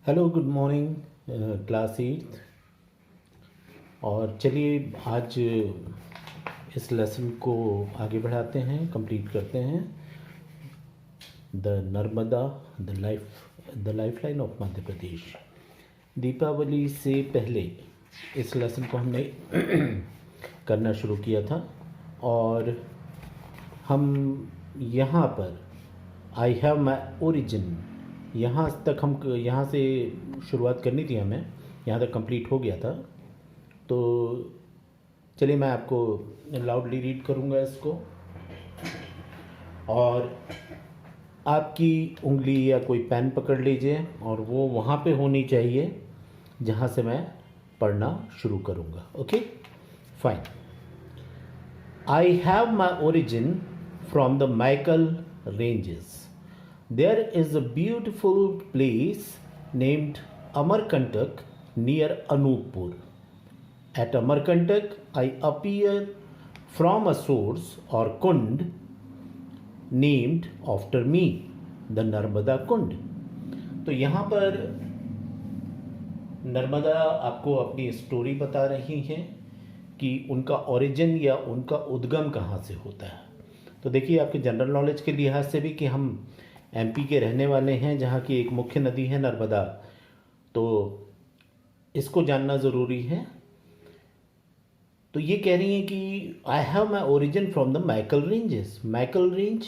Hello good morning class 8। और चलिए आज इस लेसन को आगे बढ़ाते हैं, कंप्लीट करते हैं। The Narmada the lifeline of Madhya Pradesh. Deepawali से पहले इस लेसन को हमने करना शुरू किया था और हम यहाँ पर आई हैव माई ओरिजिन, यहाँ तक हम यहाँ से शुरुआत करनी थी, हमें यहाँ तक कंप्लीट हो गया था। तो चलिए मैं आपको लाउडली रीड करूँगा इसको, और आपकी उंगली या कोई पेन पकड़ लीजिए और वो वहाँ पे होनी चाहिए जहाँ से मैं पढ़ना शुरू करूँगा। Okay fine. I have my origin from the Michael ranges. There is a beautiful place named Amarkantak near Anuppur. At Amarkantak, I appear from a source or kund named after me, the Narmada Kund. तो यहाँ पर नर्मदा आपको अपनी story बता रही हैं कि उनका ओरिजिन या उनका उद्गम कहाँ से होता है। तो देखिए आपके जनरल नॉलेज के लिहाज से भी कि हम एमपी के रहने वाले हैं, जहाँ की एक मुख्य नदी है नर्मदा, तो इसको जानना ज़रूरी है। तो ये कह रही हैं कि I have my origin from the Michael ranges. Michael range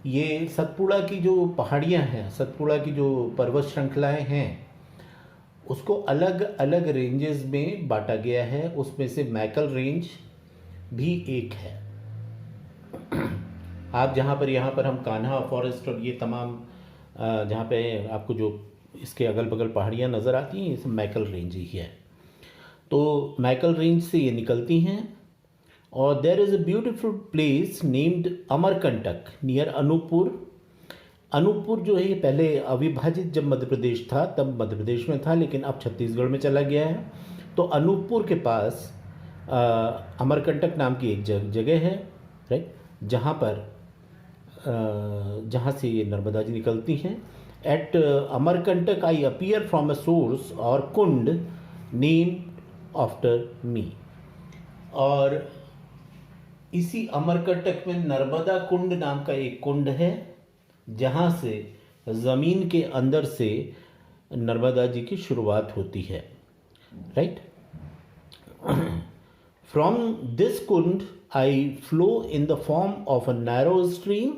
ये सतपुड़ा की जो पहाड़ियाँ हैं, सतपुड़ा की जो पर्वत श्रृंखलाएँ हैं, उसको अलग अलग रेंजेस में बांटा गया है। उसमें से माइकल रेंज भी एक है। आप जहाँ पर यहाँ पर हम कान्हा फॉरेस्ट और ये तमाम जहाँ पे आपको जो इसके अगल बगल पहाड़ियाँ नज़र आती हैं, ये सब माइकल रेंज ही है। तो माइकल रेंज से ये निकलती हैं और there is a beautiful place named Amarkantak near Anuppur. Anuppur जो है ये पहले अविभाजित जब मध्य प्रदेश था तब मध्य प्रदेश में था, लेकिन अब छत्तीसगढ़ में चला गया है। तो अनूपपुर के पास अमरकंटक नाम की एक जगह है, राइट, जहाँ से ये नर्मदा जी निकलती हैं। At Amarkantak I appear from a source और कुंड नेम आफ्टर मी। और इसी अमरकंटक में नर्मदा कुंड नाम का एक कुंड है, जहाँ से ज़मीन के अंदर से नर्मदा जी की शुरुआत होती है, right. From this kund I flow in the form of a narrow stream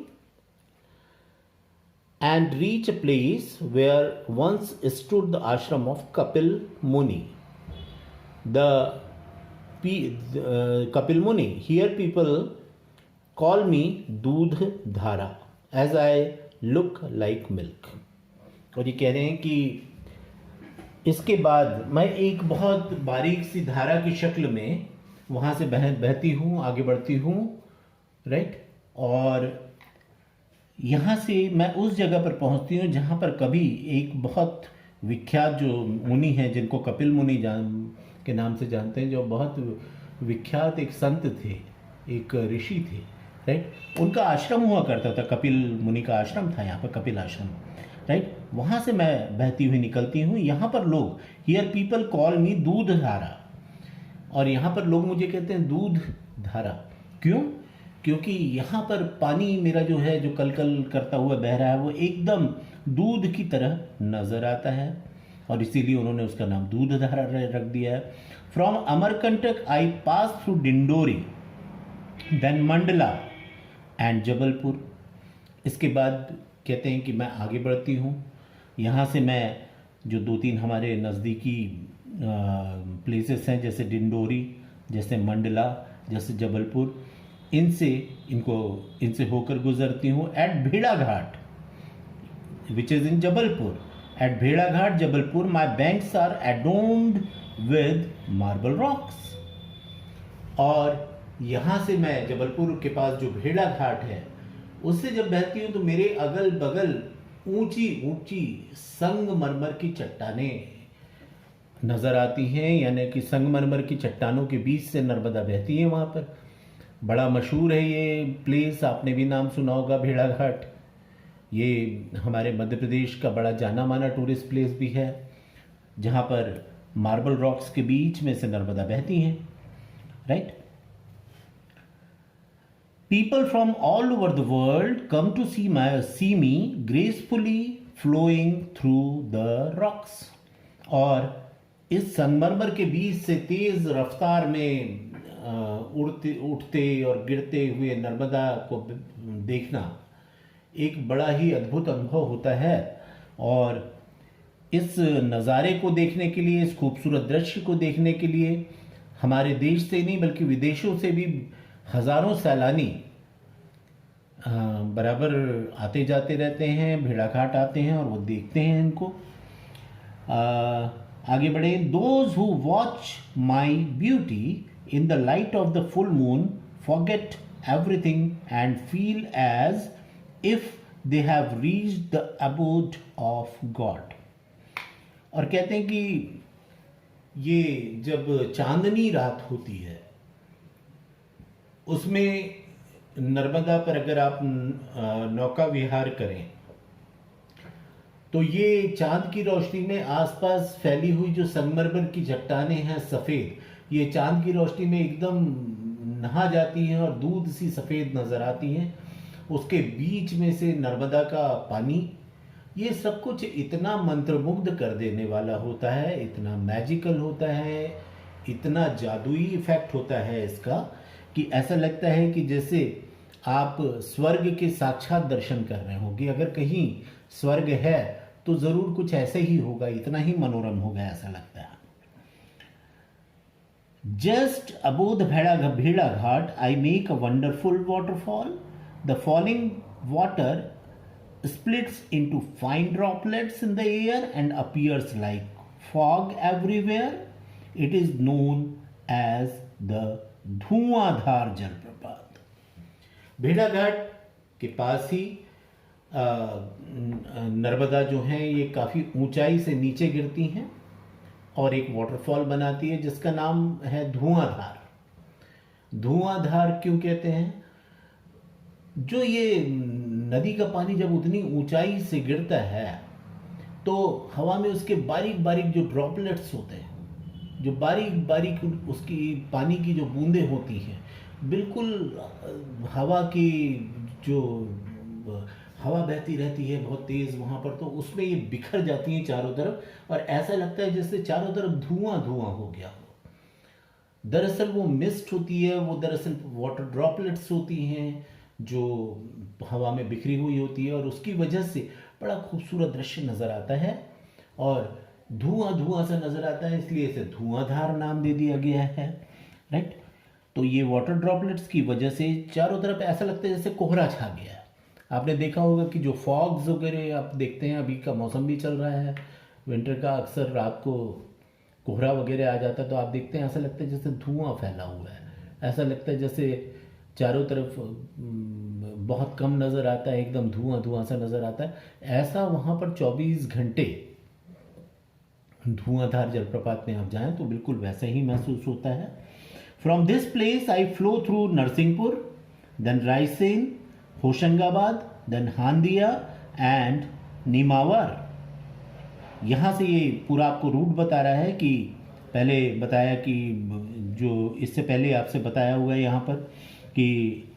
and reach a place where once stood the ashram of Kapil Muni. Kapil Muni, here people call me Doodh Dhara as I look like milk. और ये कह रहे हैं कि इसके बाद मैं एक बहुत बारीक सी धारा की शक्ल में वहाँ से बहती हूँ, आगे बढ़ती हूँ, राइट। और यहाँ से मैं उस जगह पर पहुँचती हूँ जहाँ पर कभी एक बहुत विख्यात जो मुनि हैं, जिनको कपिल मुनि के नाम से जानते हैं, जो बहुत विख्यात एक संत थे, एक ऋषि थे, राइट। उनका आश्रम हुआ करता था, कपिल मुनि का आश्रम था यहाँ पर, कपिल आश्रम, राइट। वहाँ से मैं बहती हुई निकलती हूँ। यहाँ पर लोग, हियर पीपल कॉल मी दूध धारा, और यहाँ पर लोग मुझे कहते हैं दूध धारा। क्यों? क्योंकि यहाँ पर पानी मेरा जो है, जो कलकल करता हुआ बह रहा है, वो एकदम दूध की तरह नज़र आता है, और इसीलिए उन्होंने उसका नाम दूध धारा रख दिया है। From Amarkantak I pass through Dindori, then Mandla and Jabalpur. इसके बाद कहते हैं कि मैं आगे बढ़ती हूँ। यहाँ से मैं जो दो तीन हमारे नज़दीकी प्लेसेस हैं, जैसे डिंडोरी, जैसे मंडला, जैसे जबलपुर, इनसे होकर गुजरती हूँ। At Bheda Ghat which is in Jabalpur, at Bheda Ghat Jabalpur my banks are adorned with marble rocks. और यहाँ से मैं जबलपुर के पास जो भेड़ा घाट है उससे जब बहती हूँ तो मेरे अगल बगल ऊंची ऊंची संगमरमर की चट्टानें नज़र आती हैं, यानी कि संगमरमर की चट्टानों के बीच से नर्मदा बहती है। वहाँ पर बड़ा मशहूर है ये प्लेस, आपने भी नाम सुना होगा, भेड़ा घाट। ये हमारे मध्य प्रदेश का बड़ा जाना माना टूरिस्ट प्लेस भी है, जहाँ पर मार्बल रॉक्स के बीच में से नर्मदा बहती हैं, right. People from all over the world come to see me gracefully flowing through the rocks. और इस संगमरमर के बीच से तेज रफ्तार में उठते और गिरते हुए नर्मदा को देखना एक बड़ा ही अद्भुत अनुभव होता है। और इस नज़ारे को देखने के लिए, इस खूबसूरत दृश्य को देखने के लिए हमारे देश से नहीं बल्कि विदेशों से भी हज़ारों सैलानी बराबर आते जाते रहते हैं, भेड़ाघाट आते हैं और वो देखते हैं इनको। आगे बढ़े। Those who watch my beauty in the light of the full moon forget everything and feel as if they have reached the abode of God. और कहते हैं कि ये जब चांदनी रात होती है उसमें नर्मदा पर अगर आप नौका विहार करें तो ये चांद की रोशनी में आसपास फैली हुई जो संगमरमर की चट्टानें हैं सफ़ेद, ये चांद की रोशनी में एकदम नहा जाती हैं और दूध सी सफ़ेद नज़र आती हैं। उसके बीच में से नर्मदा का पानी, ये सब कुछ इतना मंत्रमुग्ध कर देने वाला होता है, इतना मैजिकल होता है, इतना जादुई इफेक्ट होता है इसका कि ऐसा लगता है कि जैसे आप स्वर्ग के साक्षात दर्शन कर रहे होंगे। अगर कहीं स्वर्ग है तो ज़रूर कुछ ऐसे ही होगा, इतना ही मनोरम होगा ऐसा लगता है। जस्ट अबोव द भेड़ा घाट I make a wonderful waterfall. The falling water splits into fine droplets in the air and appears like fog everywhere. It is known as the धुआंधार जलप्रपात। भेड़ाघाट के पास ही नर्मदा जो हैं ये काफ़ी ऊंचाई से नीचे गिरती हैं और एक वाटरफॉल बनाती है जिसका नाम है धुआंधार। धुआंधार क्यों कहते हैं? जो ये नदी का पानी जब उतनी ऊंचाई से गिरता है तो हवा में उसके बारीक बारीक जो ड्रॉपलेट्स होते हैं, जो बारीक बारीक उसकी पानी की जो बूंदें होती हैं, बिल्कुल हवा की जो हवा बहती रहती है बहुत तेज़ वहाँ पर, तो उसमें ये बिखर जाती हैं चारों तरफ और ऐसा लगता है जैसे चारों तरफ धुआं धुआं हो गया हो। दरअसल वो मिस्ट होती है, वो दरअसल वाटर ड्रॉपलेट्स होती हैं जो हवा में बिखरी हुई होती है और उसकी वजह से बड़ा खूबसूरत दृश्य नज़र आता है और धुआं धुआं सा नज़र आता है, इसलिए इसे धुआंधार नाम दे दिया गया है, राइट। तो ये वाटर ड्रॉपलेट्स की वजह से चारों तरफ ऐसा लगता है जैसे कोहरा छा गया है। आपने देखा होगा कि जो फॉग्स वगैरह आप देखते हैं, अभी का मौसम भी चल रहा है विंटर का, अक्सर रात को कोहरा वगैरह आ जाता है तो आप देखते हैं ऐसा लगता है जैसे धुआं फैला हुआ है, ऐसा लगता है जैसे चारों तरफ बहुत कम नज़र आता है, एकदम धुआं धुआं सा नज़र आता है। ऐसा वहाँ पर 24 घंटे धुआंधार जलप्रपात में आप जाएं तो बिल्कुल वैसे ही महसूस होता है। From this place I flow through Narsinghpur, then Raisen, Hoshangabad, then Handia and Nemawar. यहाँ से ये पूरा आपको रूट बता रहा है कि पहले बताया कि जो इससे पहले आपसे बताया हुआ है यहाँ पर कि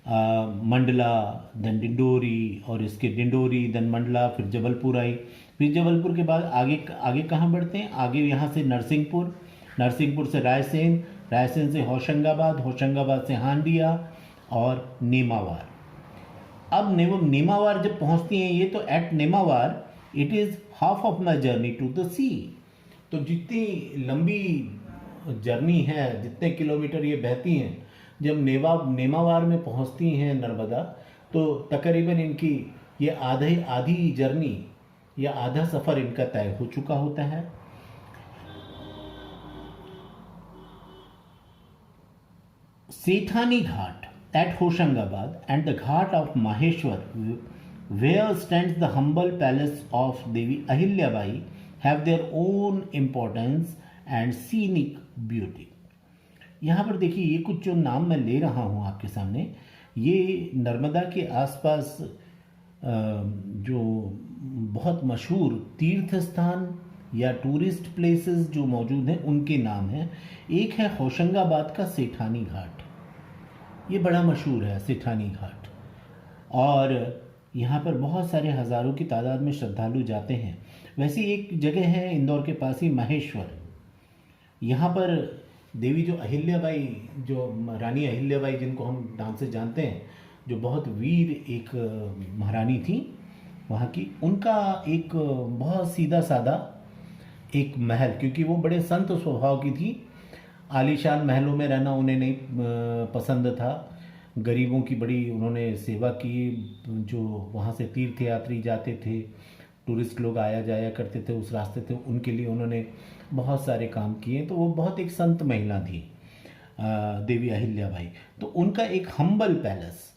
मंडला, देन डिंडोरी और इसके डिंडोरी, देन मंडला, फिर जबलपुर आई। फिर जबलपुर के बाद आगे आगे कहाँ बढ़ते हैं? आगे यहाँ से नरसिंहपुर, नरसिंहपुर से रायसेन, रायसेन से होशंगाबाद, होशंगाबाद से हांडिया और नेमावर। अब नेमावर जब पहुँचती हैं ये, तो at Nemawar it is half of my journey to the sea. तो जितनी लंबी जर्नी है, जितने किलोमीटर ये बहती हैं, जब नेमावर में पहुंचती हैं नर्मदा, तो तकरीबन इनकी ये आधी जर्नी या आधा सफ़र इनका तय हो चुका होता है। Sethani Ghat at Hoshangabad and the ghat of Maheshwar where stands the humble palace of Devi Ahilyabai have their own importance and scenic beauty। यहाँ पर देखिए ये कुछ जो नाम मैं ले रहा हूँ आपके सामने, ये नर्मदा के आसपास जो बहुत मशहूर तीर्थ स्थान या टूरिस्ट प्लेसेस जो मौजूद हैं उनके नाम हैं। एक है होशंगाबाद का सेठानी घाट, ये बड़ा मशहूर है सेठानी घाट, और यहाँ पर बहुत सारे हज़ारों की तादाद में श्रद्धालु जाते हैं। वैसे एक जगह है इंदौर के पास ही महेश्वर, यहाँ पर देवी जो अहिल्याबाई, जो रानी अहिल्याबाई जिनको हम नाम से जानते हैं, जो बहुत वीर एक महारानी थी वहाँ की, उनका एक बहुत सीधा सादा एक महल, क्योंकि वो बड़े संत स्वभाव की थी, आलीशान महलों में रहना उन्हें नहीं पसंद था। गरीबों की बड़ी उन्होंने सेवा की, जो वहाँ से तीर्थ यात्री जाते थे, टूरिस्ट लोग आया जाया करते थे उस रास्ते थे, उनके लिए उन्होंने बहुत सारे काम किए। तो वो बहुत एक संत महिला थी देवी अहिल्याबाई। तो उनका एक हम्बल पैलेस,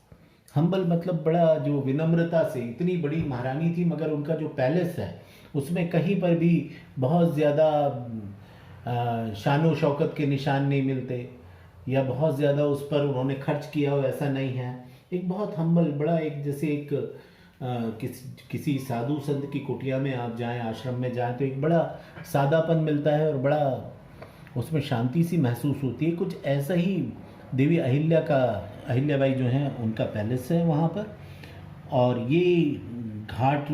हम्बल मतलब बड़ा, जो विनम्रता से, इतनी बड़ी महारानी थी मगर उनका जो पैलेस है उसमें कहीं पर भी बहुत ज़्यादा शानो शौकत के निशान नहीं मिलते, या बहुत ज़्यादा उस पर उन्होंने खर्च किया हो ऐसा नहीं है। एक बहुत हम्बल, बड़ा एक, जैसे एक किसी साधु संत की कुटिया में आप जाएं, आश्रम में जाएं, तो एक बड़ा सादापन मिलता है और बड़ा उसमें शांति सी महसूस होती है। कुछ ऐसा ही देवी अहिल्याबाई जो हैं उनका पैलेस है वहाँ पर। और ये घाट,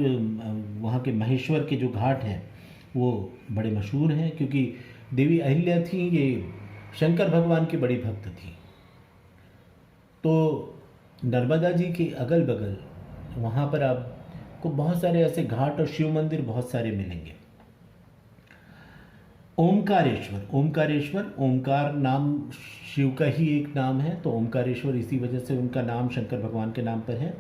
वहाँ के महेश्वर के जो घाट हैं वो बड़े मशहूर हैं, क्योंकि देवी अहिल्या थी, ये शंकर भगवान की बड़ी भक्त थी। तो नर्मदा जी के अगल बगल वहाँ पर आपको बहुत सारे ऐसे घाट और शिव मंदिर बहुत सारे मिलेंगे। ओमकारेश्वर, ओमकार नाम शिव का ही एक नाम है, तो ओमकारेश्वर इसी वजह से उनका नाम शंकर भगवान के नाम पर है।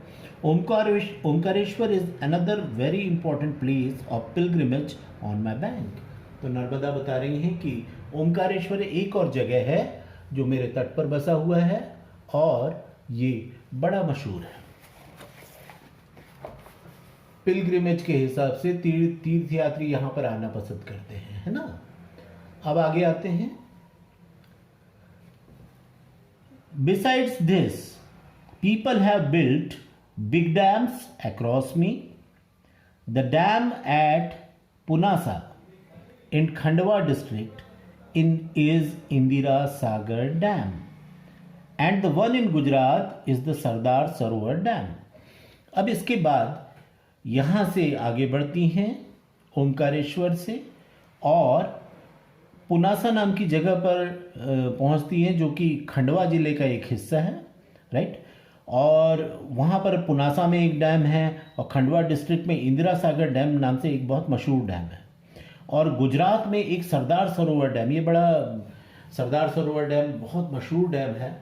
Omkareshwar is another very important place of pilgrimage on my bank. तो नर्मदा बता रही हैं कि ओमकारेश्वर एक और जगह है जो मेरे तट पर बसा हुआ है और ये बड़ा मशहूर है। पिलग्रिमेज के हिसाब से तीर्थ यात्री यहाँ पर आना पसंद करते हैं, है ना। अब आगे आते हैं। Besides this, people have built big dams across me. The dam at Punasa in Khandwa district is Indira Sagar Dam, and the one in Gujarat is the Sardar Sarovar Dam. अब इसके बाद यहाँ से आगे बढ़ती हैं ओमकारेश्वर से और पुनासा नाम की जगह पर पहुंचती हैं, जो कि खंडवा ज़िले का एक हिस्सा है, राइट। और वहाँ पर पुनासा में एक डैम है और खंडवा डिस्ट्रिक्ट में इंदिरा सागर डैम नाम से एक बहुत मशहूर डैम है। और गुजरात में एक सरदार सरोवर डैम, ये बड़ा, सरदार सरोवर डैम बहुत मशहूर डैम है,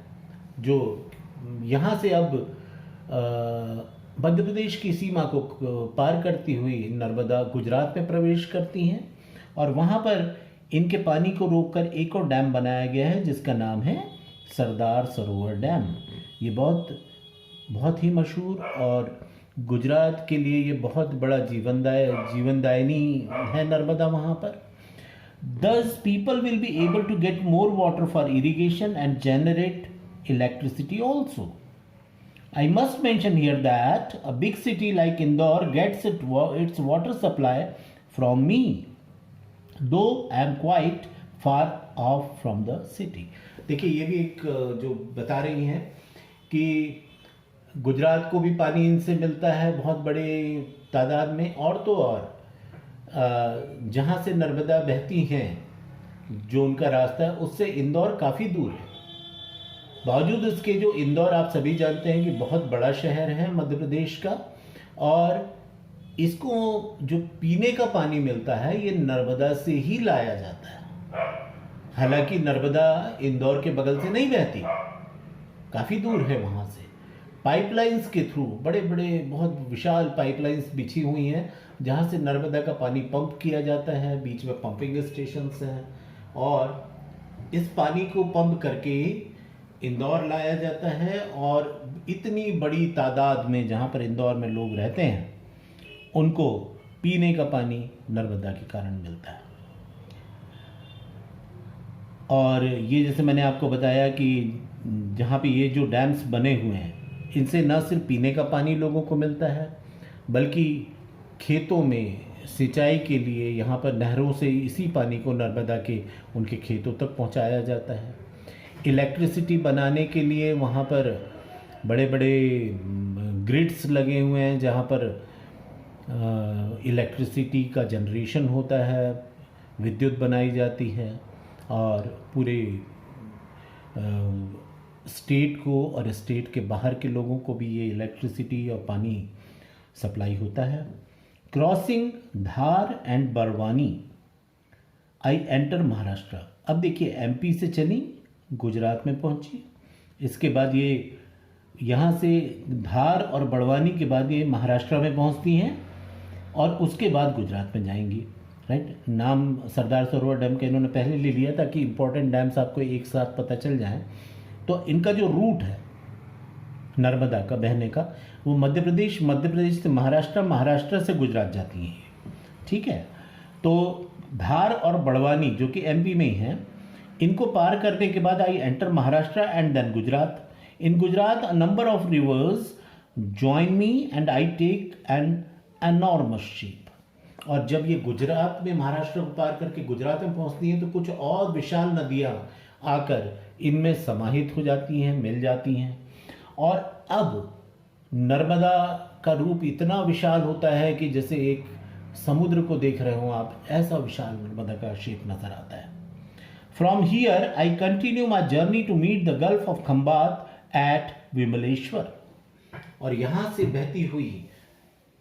जो यहाँ से अब मध्य प्रदेश की सीमा को पार करती हुई नर्मदा गुजरात में प्रवेश करती हैं। और वहाँ पर इनके पानी को रोककर एक और डैम बनाया गया है जिसका नाम है सरदार सरोवर डैम। ये बहुत ही मशहूर और गुजरात के लिए ये बहुत बड़ा जीवनदायिनी है नर्मदा वहाँ पर। Thus people will be able to get more water for irrigation and generate electricity also. I must mention here that a big city like Indore gets its water supply from me, though I am quite far off from the city. देखिए ये भी एक जो बता रही हैं कि गुजरात को भी पानी इनसे मिलता है बहुत बड़े तादाद में, और तो और जहाँ से नर्मदा बहती हैं, जो उनका रास्ता है, उससे इंदौर काफ़ी दूर है। बावजूद इसके जो इंदौर आप सभी जानते हैं कि बहुत बड़ा शहर है मध्य प्रदेश का, और इसको जो पीने का पानी मिलता है ये नर्मदा से ही लाया जाता है। हालांकि नर्मदा इंदौर के बगल से नहीं बहती, काफ़ी दूर है वहाँ से। पाइपलाइंस के थ्रू बड़े बड़े बहुत विशाल पाइपलाइंस बिछी हुई हैं जहाँ से नर्मदा का पानी पंप किया जाता है। बीच में पंपिंग स्टेशंस हैं और इस पानी को पंप करके इंदौर लाया जाता है। और इतनी बड़ी तादाद में जहाँ पर इंदौर में लोग रहते हैं उनको पीने का पानी नर्मदा के कारण मिलता है। और ये जैसे मैंने आपको बताया कि जहाँ पे ये जो डैम्स बने हुए हैं इनसे न सिर्फ पीने का पानी लोगों को मिलता है, बल्कि खेतों में सिंचाई के लिए यहाँ पर नहरों से इसी पानी को नर्मदा के उनके खेतों तक पहुँचाया जाता है। इलेक्ट्रिसिटी बनाने के लिए वहाँ पर बड़े बड़े ग्रिड्स लगे हुए हैं जहाँ पर इलेक्ट्रिसिटी का जनरेशन होता है, विद्युत बनाई जाती है और पूरे स्टेट को और स्टेट के बाहर के लोगों को भी ये इलेक्ट्रिसिटी और पानी सप्लाई होता है। Crossing Dhar and Barwani I enter Maharashtra. अब देखिए एमपी से चली, गुजरात में पहुंची, इसके बाद ये यहाँ से धार और बड़वानी के बाद ये महाराष्ट्र में पहुंचती हैं और उसके बाद गुजरात में जाएंगी। राइट, नाम सरदार सरोवर डैम का इन्होंने पहले ले लिया ताकि इम्पोर्टेंट डैम्स आपको एक साथ पता चल जाएं। तो इनका जो रूट है नर्मदा का बहने का, वो मध्य प्रदेश से महाराष्ट्र, महाराष्ट्र से गुजरात जाती हैं। ठीक है, तो धार और बड़वानी जो कि एमपी में ही हैं, इनको पार करने के बाद I enter Maharashtra and then Gujarat. In Gujarat a number of rivers join me and I take an enormous shape. और जब ये गुजरात में महाराष्ट्र को पार करके गुजरात में पहुंचती हैं तो कुछ और विशाल नदियां आकर इनमें समाहित हो जाती हैं, मिल जाती हैं। और अब नर्मदा का रूप इतना विशाल होता है कि जैसे एक समुद्र को देख रहे हो आप, ऐसा विशाल नर्मदा का शेप नजर आता है। From here I continue my journey to meet the gulf of Khambhat at Vimleshwar. और यहाँ से बहती हुई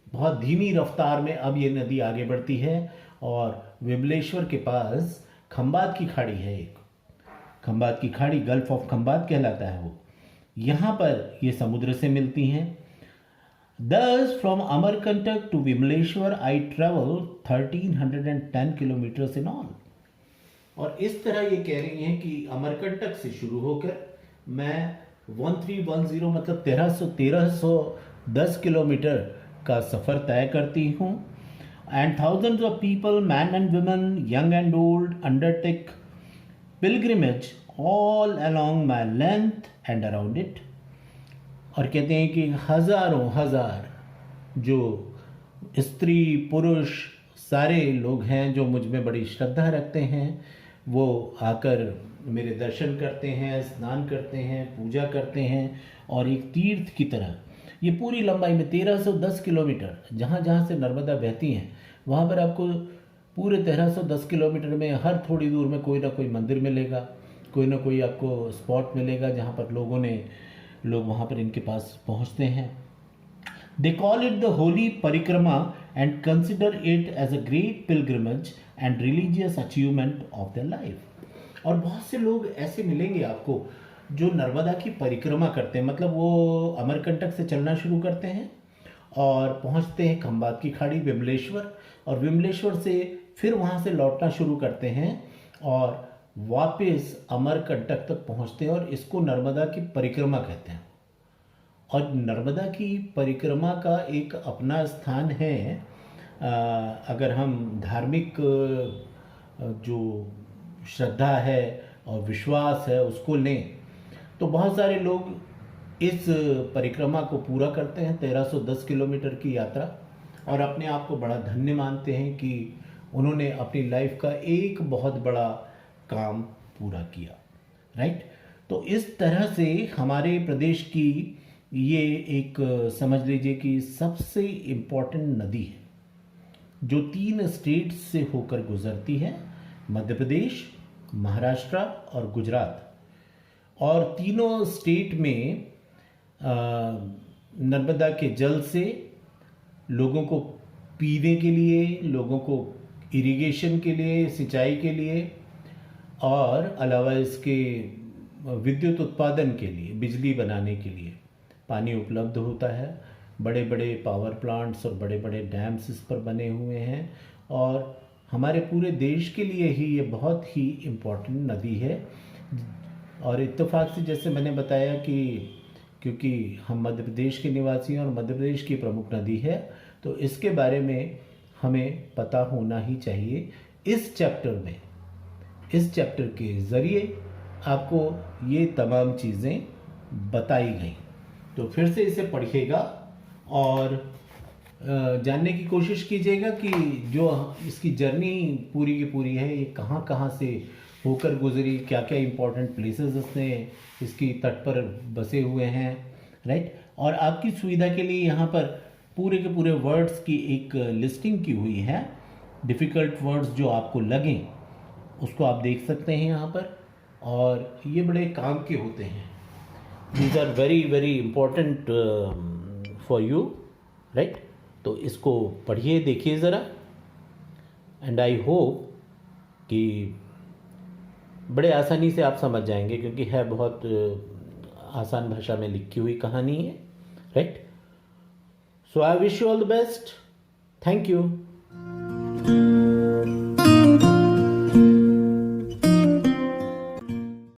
बहुत धीमी रफ्तार में अब ये नदी आगे बढ़ती है और विमलेश्वर के पास खंबात की खाड़ी है, एक खंबात की खाड़ी, गल्फ ऑफ खंबात कहलाता है वो। यहाँ पर ये समुद्र से मिलती हैं। Thus from Amarkantak to Vimleshwar I travel 1310 kilometre in all। और इस तरह ये कह रही हैं कि अमरकंटक से शुरू होकर मैं 1310 मतलब 1310 किलोमीटर का सफ़र तय करती हूँ। And thousands of people, man and women, young and old, undertake pilgrimage all along my length and around it. और कहते हैं कि हज़ारों हजार जो स्त्री पुरुष सारे लोग हैं जो मुझ में बड़ी श्रद्धा रखते हैं, वो आकर मेरे दर्शन करते हैं, स्नान करते हैं, पूजा करते हैं। और एक तीर्थ की तरह ये पूरी लंबाई में 1310 किलोमीटर जहाँ जहाँ से नर्मदा बहती हैं, वहाँ पर आपको पूरे 1310 किलोमीटर में हर थोड़ी दूर में कोई ना कोई मंदिर मिलेगा, कोई ना कोई आपको स्पॉट मिलेगा जहाँ पर लोग वहाँ पर इनके पास पहुँचते हैं। They call it the holy parikrama and consider it as a great pilgrimage and religious achievement of the life. और बहुत से लोग ऐसे मिलेंगे आपको जो नर्मदा की परिक्रमा करते हैं, मतलब वो अमरकंटक से चलना शुरू करते हैं और पहुंचते हैं खंबात की खाड़ी विमलेश्वर, और विमलेश्वर से फिर वहां से लौटना शुरू करते हैं और वापस अमरकंटक तक पहुंचते हैं। और इसको नर्मदा की परिक्रमा कहते हैं। और नर्मदा की परिक्रमा का एक अपना स्थान है। अगर हम धार्मिक जो श्रद्धा है और विश्वास है उसको लें तो बहुत सारे लोग इस परिक्रमा को पूरा करते हैं, 1310 किलोमीटर की यात्रा, और अपने आप को बड़ा धन्य मानते हैं कि उन्होंने अपनी लाइफ का एक बहुत बड़ा काम पूरा किया। राइट, तो इस तरह से हमारे प्रदेश की ये एक समझ लीजिए कि सबसे इम्पोर्टेंट नदी है जो 3 स्टेट से होकर गुजरती है, मध्य प्रदेश, महाराष्ट्र और गुजरात। और तीनों स्टेट में नर्मदा के जल से लोगों को पीने के लिए, लोगों को इरिगेशन के लिए, सिंचाई के लिए, और अलावा इसके विद्युत उत्पादन के लिए, बिजली बनाने के लिए पानी उपलब्ध होता है। बड़े बड़े पावर प्लांट्स और बड़े बड़े डैम्स इस पर बने हुए हैं और हमारे पूरे देश के लिए ही ये बहुत ही इम्पोर्टेंट नदी है। और इत्तेफाक से जैसे मैंने बताया कि क्योंकि हम मध्य प्रदेश के निवासी हैं और मध्य प्रदेश की प्रमुख नदी है, तो इसके बारे में हमें पता होना ही चाहिए। इस चैप्टर के ज़रिए आपको ये तमाम चीज़ें बताई गई। तो फिर से इसे पढ़िएगा और जानने की कोशिश कीजिएगा कि जो इसकी जर्नी पूरी की पूरी है ये कहाँ कहाँ से होकर गुजरी, क्या क्या इम्पोर्टेंट प्लेसेस इसने इसकी तट पर बसे हुए हैं, राइट। और आपकी सुविधा के लिए यहाँ पर पूरे के पूरे वर्ड्स की एक लिस्टिंग की हुई है। डिफ़िकल्ट वर्ड्स जो आपको लगें उसको आप देख सकते हैं यहाँ पर, और ये बड़े काम के होते हैं। These are very very important for you, right. तो इसको पढ़िए, देखिए ज़रा, एंड आई होप कि बड़े आसानी से आप समझ जाएंगे, क्योंकि है बहुत आसान भाषा में लिखी हुई कहानी है, right. So I wish you all the best. Thank you.